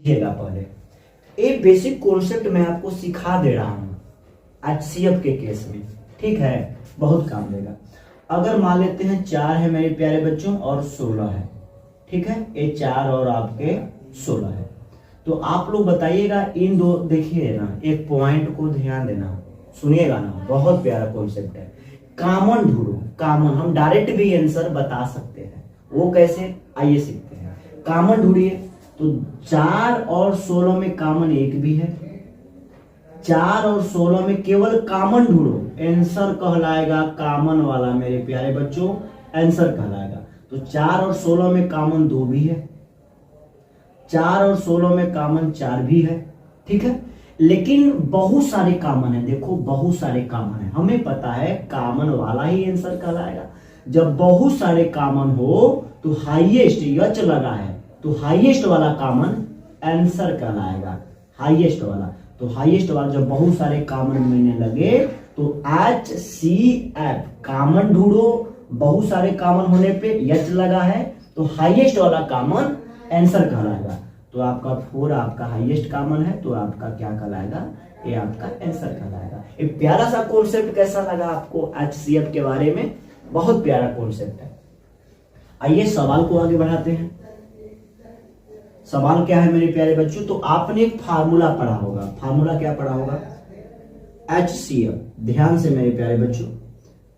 देखिएगा पहले एक बेसिक कॉन्सेप्ट मैं आपको सिखा दे रहा हूँ HCF के केस में, ठीक है, बहुत काम देगा। अगर मान लेते हैं 4 है मेरे प्यारे बच्चों और 16 है, ठीक है, ये 4 और आपके 16 है, तो आप लोग बताइएगा इन दो, देखिए ना एक पॉइंट को ध्यान देना, सुनिएगा ना, बहुत प्यारा कॉन्सेप्ट है। कॉमन ढूंढो, कॉमन, हम डायरेक्ट भी आंसर बता सकते हैं, वो कैसे, आइए सीखते हैं। कॉमन ढूंढिए, तो 4 और 16 में कॉमन एक भी है, 4 और 16 में केवल कॉमन ढूंढो, आंसर कहलाएगा कॉमन वाला मेरे प्यारे बच्चों, आंसर कहलाएगा। तो 4 और 16 में कॉमन 2 भी है, 4 और 16 में कॉमन 4 भी है, ठीक है, लेकिन बहुत सारे कॉमन है, देखो बहुत सारे कॉमन है, हमें पता है कॉमन वाला ही आंसर कहलाएगा। जब बहुत सारे कॉमन हो तो हाईएस्ट, यच लगा है तो हाईएस्ट वाला कॉमन आंसर कहलाएगा, हाईएस्ट वाला। तो हाईएस्ट वाला जब बहुत सारे कॉमन मिलने लगे तो HCF, कॉमन ढूंढो, बहुत सारे कॉमन होने पे यच लगा है तो हाईएस्ट वाला कॉमन आंसर कहलाएगा। तो आपका 4 आपका हाईएस्ट कॉमन है, तो आपका क्या कहलाएगा, ये आपका आंसर कहलाएगा। ये प्यारा सा कॉन्सेप्ट कैसा लगा आपको HCF के बारे में, बहुत प्यारा कॉन्सेप्ट है। आइए सवाल को आगे बढ़ाते हैं। सवाल क्या है मेरे प्यारे बच्चों, तो आपने एक फार्मूला पढ़ा होगा, फार्मूला क्या पढ़ा होगा, HCF, ध्यान से मेरे प्यारे बच्चों,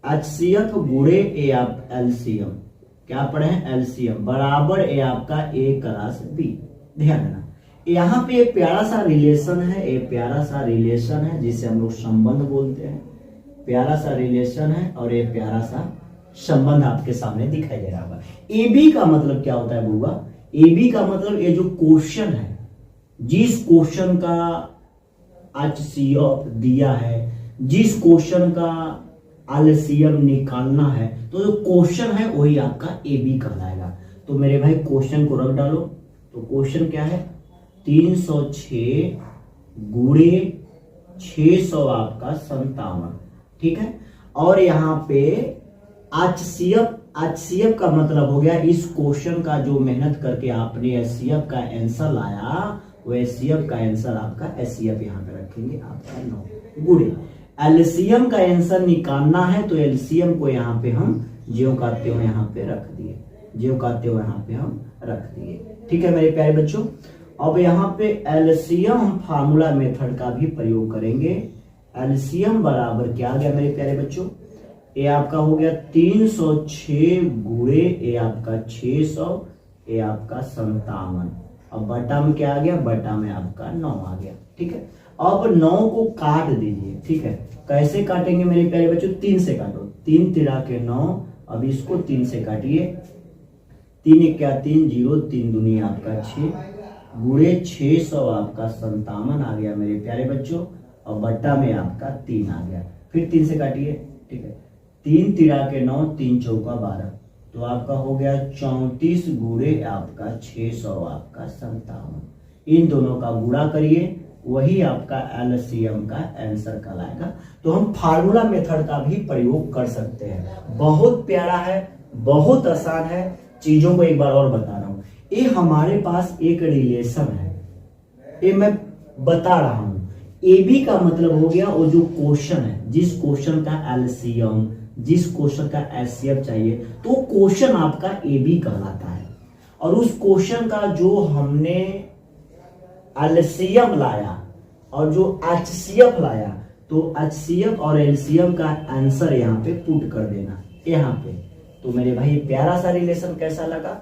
HCF गुणे ए आप LCM, क्या पढ़े हैं, LCM बराबर ए आपका A क्रॉस B। ध्यान देना, यहाँ पे एक प्यारा सा रिलेशन है, एक प्यारा सा रिलेशन है जिसे हम लोग संबंध बोलते हैं, प्यारा सा रिलेशन है और एक प्यारा सा संबंध आपके सामने दिखाई दे रहा होगा। AB का मतलब क्या होता है बुआ, AB का मतलब ये जो क्वेश्चन है, जिस क्वेश्चन का HCF दिया है, जिस क्वेश्चन का LCM निकालना है, तो जो क्वेश्चन है वही आपका AB कहलाएगा। तो मेरे भाई क्वेश्चन को रख डालो, तो क्वेश्चन क्या है, 306 गुणे 600 आपका 57, ठीक है, और यहाँ पे HCF का मतलब हो गया इस क्वेश्चन का जो मेहनत करके आपने HCF का आंसर लाया, वो HCF का आंसर आपका HCF यहाँ पे रखेंगे आपका 9 गुणे LCM का आंसर निकालना है, तो LCM को यहाँ पे हम ज्यों करते हुए यहाँ पे रख दिए, ज्यों करते हुए यहाँ पे हम रख दिए, ठीक है मेरे प्यारे बच्चों। अब यहाँ पे LCM हम फार्मूला मेथड का भी प्रयोग करेंगे। LCM बराबर क्या आ गया मेरे प्यारे बच्चों, ये आपका हो गया 306 गुणे ये आपका 600, ये आपका 57, अब बटा में क्या आ गया, बटा में आपका 9 आ गया, ठीक है। अब 9 को काट दीजिए, ठीक है, कैसे काटेंगे मेरे प्यारे बच्चों, 3 से काटो, 3 तिरा के 9, अब इसको 3 से काटिए, 3 एक क्या 3 0, 3 दूनी आपका 6 गुणे 600 आपका 57 आ गया मेरे प्यारे बच्चों, और बट्टा में आपका 3 आ गया, फिर 3 से काटिए, ठीक है, 3 तिरा के 9, 3 चौका 12, तो आपका हो गया 34 गुणे आपका 600 आपका 57, इन दोनों का गुणा करिए, वही आपका LCM का आंसर कहलाएगा। तो हम फार्मूला मेथड का भी प्रयोग कर सकते हैं, बहुत प्यारा है, बहुत आसान है। चीजों को एक बार और बता रहा हूं, ये हमारे पास एक रिलेशन है, ये मैं बता रहा हूं। AB का मतलब हो गया वो जो क्वेश्चन है, जिस क्वेश्चन का LCM, जिस क्वेश्चन का HCF चाहिए, तो क्वेश्चन आपका AB कहलाता है, और उस क्वेश्चन का जो हमने LCM लाया और जो HCF लाया, तो HCF और LCM का आंसर यहाँ पे पुट कर देना यहाँ पे। तो मेरे भाई प्यारा सा रिलेशन कैसा लगा।